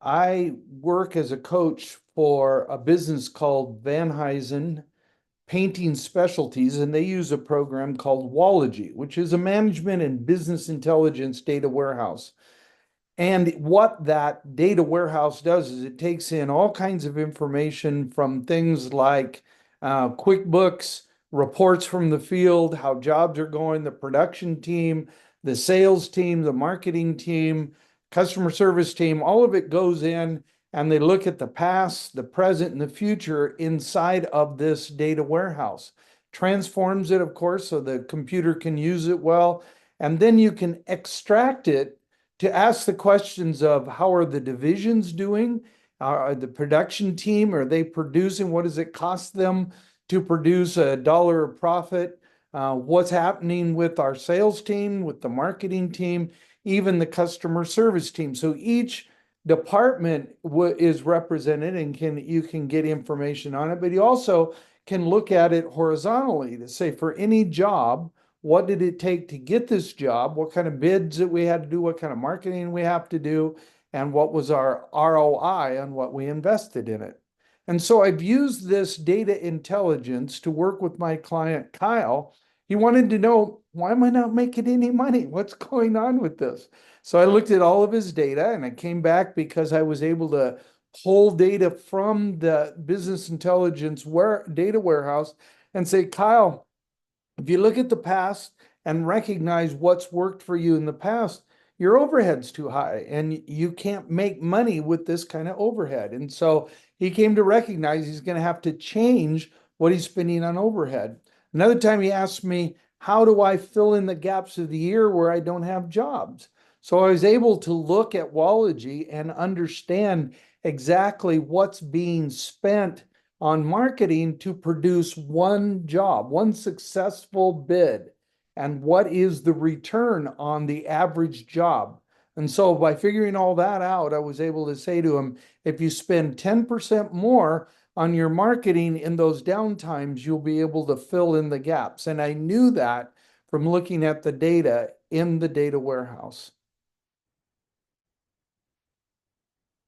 I work as a coach for a business called Van Huysen Painting Specialties, and they use a program called Wallogy, which is a management and business intelligence data warehouse. And what that data warehouse does is it takes in all kinds of information from things like QuickBooks, reports from the field, how jobs are going, the production team, the sales team, the marketing team, customer service team, all of it goes in and they look at the past, the present, and the future inside of this data warehouse. Transforms it, of course, so the computer can use it well. And then you can extract it to ask the questions of how are the divisions doing? Are the production team, are they producing? What does it cost them to produce $1 of profit? What's happening with our sales team, with the marketing team, even the customer service team? So each department is represented and you can get information on it, but you also can look at it horizontally to say for any job, what did it take to get this job? What kind of bids that we had to do? What kind of marketing we have to do? And what was our ROI on what we invested in it? And so I've used this data intelligence to work with my client, Kyle. He wanted to know, why am I not making any money? What's going on with this? So I looked at all of his data and I came back because I was able to pull data from the business intelligence data warehouse and say, Kyle, if you look at the past and recognize what's worked for you in the past, your overhead's too high and you can't make money with this kind of overhead. And so he came to recognize he's going to have to change what he's spending on overhead. Another time he asked me, how do I fill in the gaps of the year where I don't have jobs? So I was able to look at Wallogy and understand exactly what's being spent on marketing to produce one job, one successful bid, and what is the return on the average job. And so by figuring all that out, I was able to say to him, if you spend 10% more on your marketing in those downtimes, you'll be able to fill in the gaps. And I knew that from looking at the data in the data warehouse.